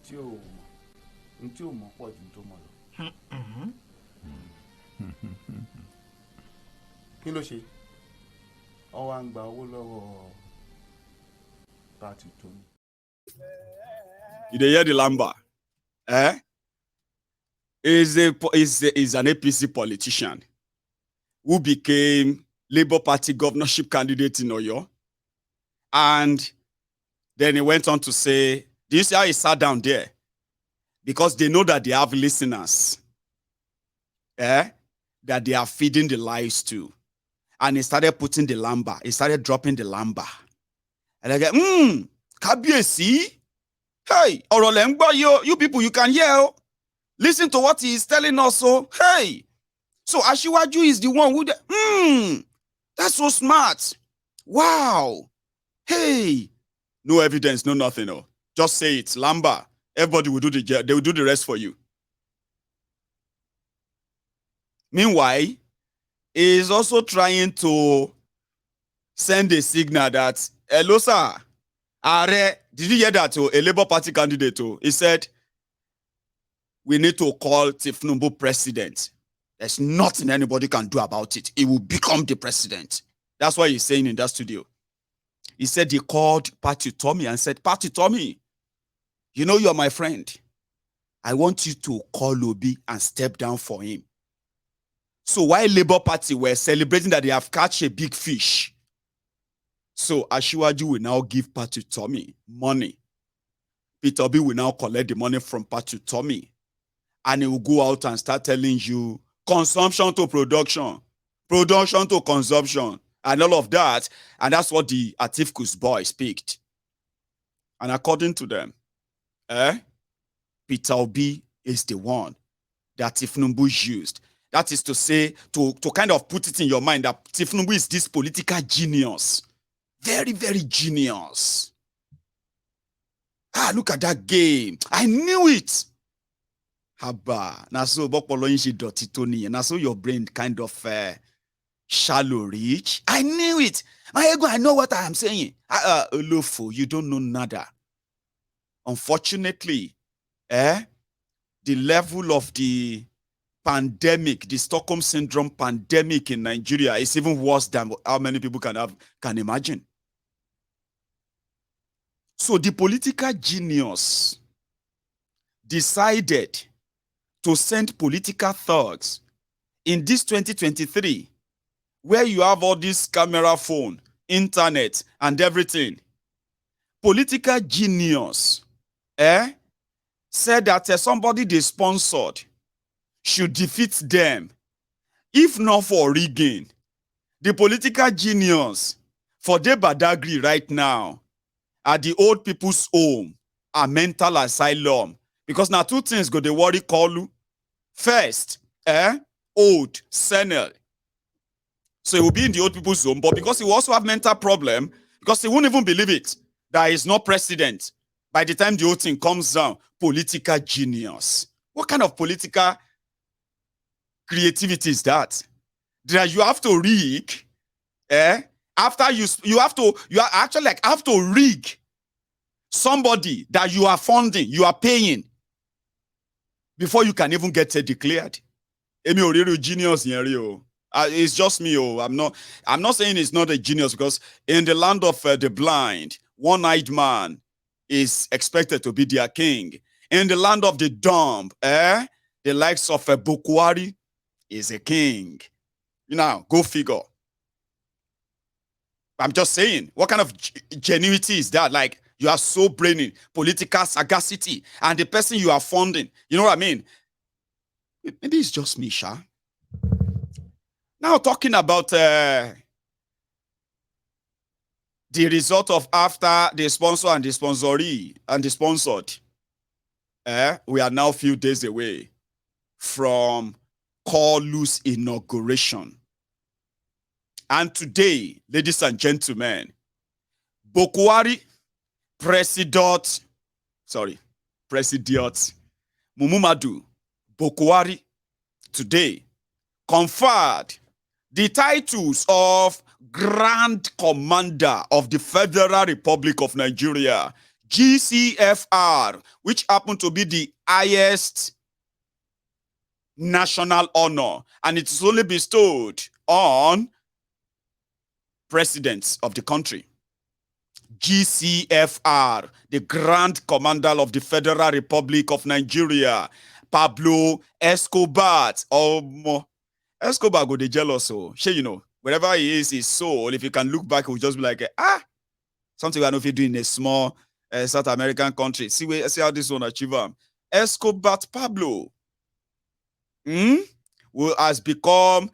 tí ò mọ̀ pọ̀ jù tó mọ̀ lọ. Kí ló ṣe? Ó wá ń gba owó lọ́wọ́ Party Tomi. You dey hear the lamba? Is an APC politician who became Labour Party governorship candidate in Oyo. And then he went on to say, do you see how he sat down there? Because they know that they have listeners. That they are feeding the lies to. And he started putting the lamba. He started dropping the lamba. And I go, Kabiesi? Hey, Orolengba, you people, you can hear. Listen to what he is telling us. So, hey. So Ashiwaju is the one who, that's so smart. Wow. Hey. No evidence, no nothing. No. Just say it. Lamba. Everybody will do they will do the rest for you. Meanwhile, he is also trying to send a signal that, hello, sir, Are, did you hear that? A Labour Party candidate, he said, we need to call Tinubu president. There's nothing anybody can do about it. He will become the president. That's what he's saying in that studio. He said he called Party Tomi and said, Party Tomi, you know you're my friend. I want you to call Obi and step down for him. So while Labour Party were celebrating that they have catch a big fish, so Ashiwaju will now give Party Tomi money. Peter Obi will now collect the money from Party Tomi. And he will go out and start telling you, consumption to production. production to consumption, and all of that. And that's what the Atifku's boys picked. And according to them, Peter Obi is the one that Tinubu used. That is to say, to kind of put it in your mind that Tinubu is this political genius. Very, very genius. Look at that game. I knew it. Haba. Now so your brain kind of shallow reach. I knew it. I know what I am saying. Olofo, you don't know nada. Unfortunately, the level of the pandemic, the Stockholm Syndrome pandemic in Nigeria is even worse than how many people can imagine. So the political genius decided to send political thugs in this 2023, where you have all this camera phone, internet, and everything. Political genius said that somebody they sponsored should defeat them, if not for rigging. The political genius for the Badagry right now at the old people's home, a mental asylum. Because now two things go the worry Kolu. First, old, senile. So he will be in the old people's home, but because he will also have mental problem, because he won't even believe it, that he's not president. By the time the whole thing comes down, political genius. What kind of political creativity is that? That you have to rig, after you have to rig somebody that you are funding, you are paying, before you can even get declared. Genius. It's just me. I'm not saying it's not a genius, because in the land of the blind, one-eyed man is expected to be their king. In the land of the dumb, the likes of Buhari is a king. Go figure. I'm just saying, what kind of genuity is that? Like, you are so brainy, political sagacity, and the person you are funding, you know what I mean? Maybe it's just me, Sha. Now, talking about the result of after the sponsor and the sponsoree and the sponsored, we are now a few days away from Kolu's inauguration. And today, ladies and gentlemen, Buhari, President Muhammadu Buhari today conferred the titles of Grand Commander of the Federal Republic of Nigeria, GCFR, which happened to be the highest national honor, and it is only bestowed on presidents of the country. GCFR, the Grand Commander of the Federal Republic of Nigeria, Pablo Escobar. Escobar go dey jealous, wherever he is, his soul, if you can look back, he will just be like, something I know if you do in a small South American country. See how this one achieve him. Escobar Pablo has become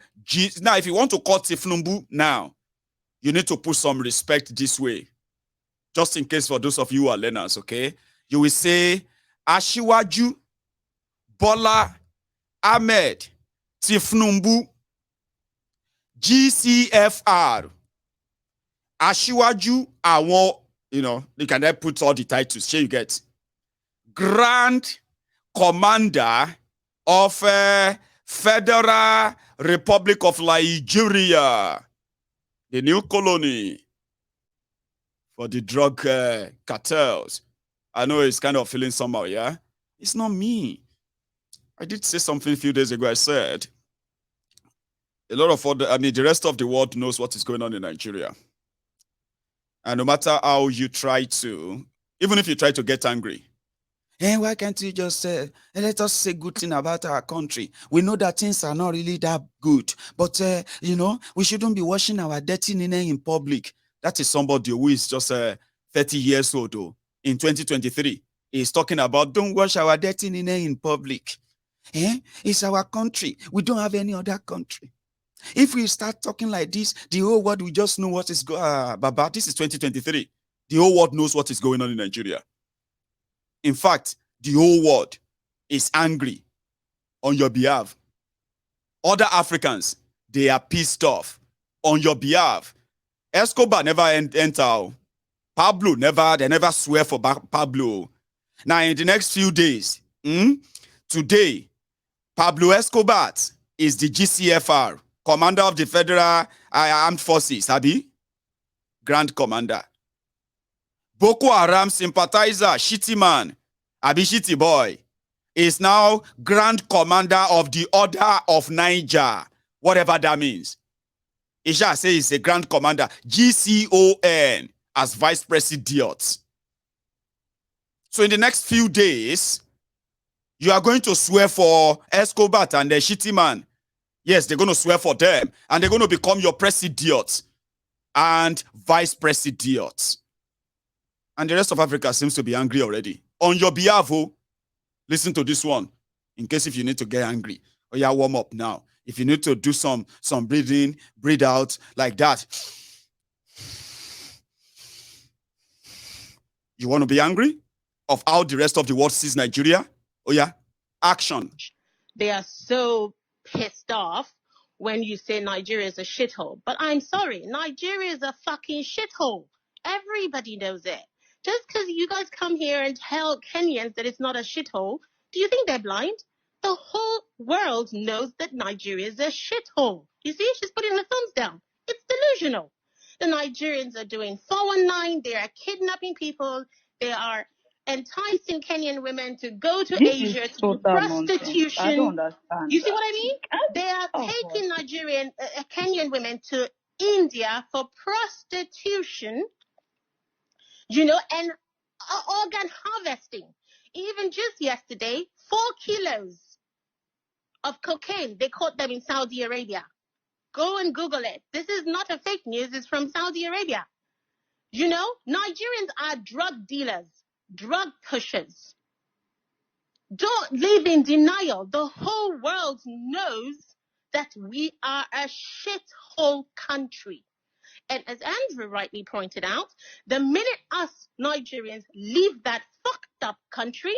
now. If you want to call Tinubu now, you need to put some respect this way. Just in case for those of you who are learners, okay? You will say, Ashiwaju Bola Ahmed Tinubu GCFR. Ashiwaju Awon, you can then put all the titles. Here you get Grand Commander of Federal Republic of Nigeria, the new colony for the drug cartels. I know it's kind of feeling somehow, yeah? It's not me. I did say something a few days ago. I said, a lot of the rest of the world knows what is going on in Nigeria. And no matter how you try to, even if you try to get angry, why can't you just let us say good thing about our country? We know that things are not really that good, but we shouldn't be washing our dirty linen in public. That is somebody who is just 30 years old. In 2023, he's talking about don't wash our dirty linen in public. It's our country. We don't have any other country. If we start talking like this, the whole world will just know what is going. Baba, this is 2023. The whole world knows what is going on in Nigeria. In fact, the whole world is angry on your behalf. Other Africans, they are pissed off on your behalf. Escobar never enter. Pablo they never swear for Pablo. Now, in the next few days, today, Pablo Escobar is the GCFR, Commander of the Federal Armed Forces, Abi? Grand Commander. Boko Haram sympathizer, Shettima, Abi Shitty Boy, is now Grand Commander of the Order of Niger, whatever that means. Isha says he's a Grand Commander, GCON, as Vice President. So in the next few days, you are going to swear for Escobar and the Shettima. Yes, they're going to swear for them, and they're going to become your president and vice president. And the rest of Africa seems to be angry already. On your behalf, listen to this one, in case if you need to get angry. Oh yeah, warm up now. If you need to do some breathing, breathe out like that. You want to be angry of how the rest of the world sees Nigeria? Oh yeah, action. They are so pissed off when you say Nigeria is a shithole. But I'm sorry, Nigeria is a fucking shithole. Everybody knows it. Just because you guys come here and tell Kenyans that it's not a shithole, do you think they're blind? The whole world knows that Nigeria is a shithole. You see, she's putting her thumbs down. It's delusional. The Nigerians are doing 419. They are kidnapping people. They are enticing Kenyan women to go to Asia to do prostitution. I don't understand. You see what I mean? They are taking Kenyan women to India for prostitution, and organ harvesting. Even just yesterday, 4 kilos of cocaine, they caught them in Saudi Arabia. Go and Google it. This is not a fake news. It's from Saudi Arabia. Nigerians are drug dealers, drug pushers. Don't live in denial. The whole world knows that we are a shithole country. And as Andrew rightly pointed out, the minute us Nigerians leave that fucked up country,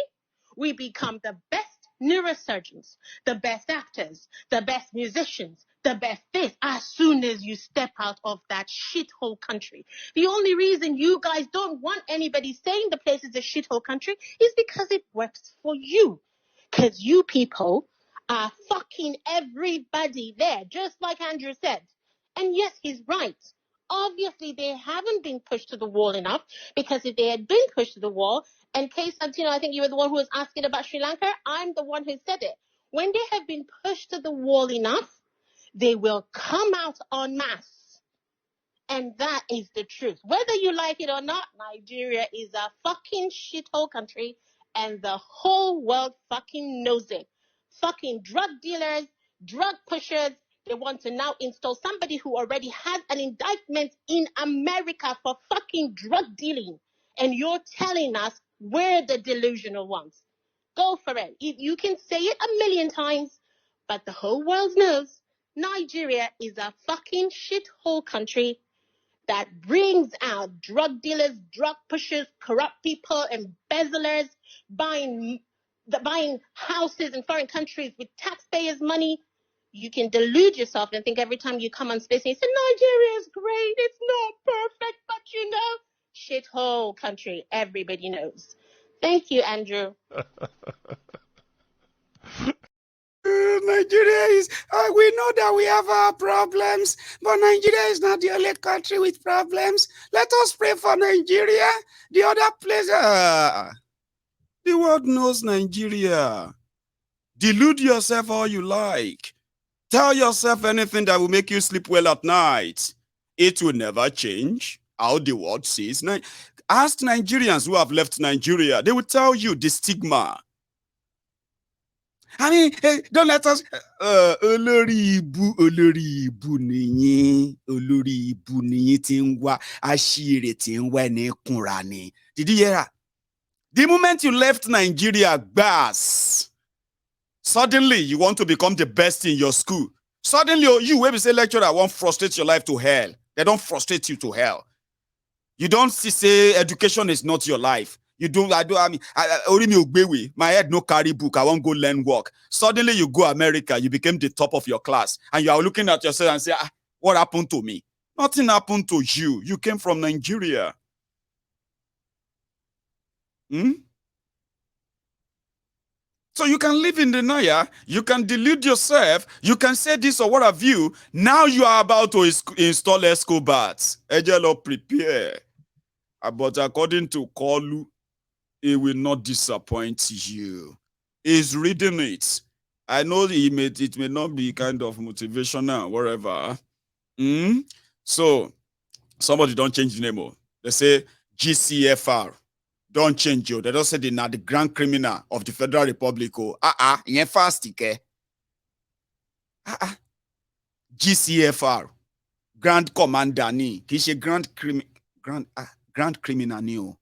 we become the best neurosurgeons, the best actors, the best musicians, the best this, as soon as you step out of that shithole country. The only reason you guys don't want anybody saying the place is a shithole country is because it works for you. Because you people are fucking everybody there, just like Andrew said. And yes, he's right. Obviously, they haven't been pushed to the wall enough, because if they had been pushed to the wall, and Case Santino, I think you were the one who was asking about Sri Lanka, I'm the one who said it. When they have been pushed to the wall enough, they will come out en masse. And that is the truth. Whether you like it or not, Nigeria is a fucking shithole country, and the whole world fucking knows it. Fucking drug dealers, drug pushers, they want to now install somebody who already has an indictment in America for fucking drug dealing. And you're telling us we're the delusional ones. Go for it. You can say it 1,000,000 times, but the whole world knows Nigeria is a fucking shithole country that brings out drug dealers, drug pushers, corrupt people, embezzlers, buying houses in foreign countries with taxpayers' money. You can delude yourself and think every time you come on space and you say, Nigeria is great, it's not perfect, but shithole country, everybody knows. Thank you, Andrew. Nigeria is, we know that we have our problems, but Nigeria is not the only country with problems. Let us pray for Nigeria. The other place, the world knows Nigeria. Delude yourself all you like. Tell yourself anything that will make you sleep well at night. It will never change how the world sees. Ask Nigerians who have left Nigeria. They will tell you the stigma. I mean, hey, don't let us. Olórí ibu nìyí tí ń wá àṣírí tí ń wá ní kúnra ni. Did you hear that? The moment you left Nigeria, suddenly you want to become the best in your school. Suddenly, oh, you will say lecturer won't frustrate your life to hell. They don't frustrate you to hell. You don't say education is not your life. You don't, I mean, my head no carry book. I won't go learn work. Suddenly you go America, you became the top of your class, and you are looking at yourself and say, what happened to me? Nothing happened to you. You came from Nigeria. So you can live in denial, you can delude yourself, you can say this or what have you. Now you are about to install Escobats. Ejelo, prepare. But according to Kolu, it will not disappoint you. He's reading it. I know it may not be kind of motivational, whatever. So somebody don't change the name. They say GCFR. Don't change you. They don't say they're not the grand criminal of the Federal Republic. Yen fast, GCFR. Grand Commander ni. He's a grand criminal ni.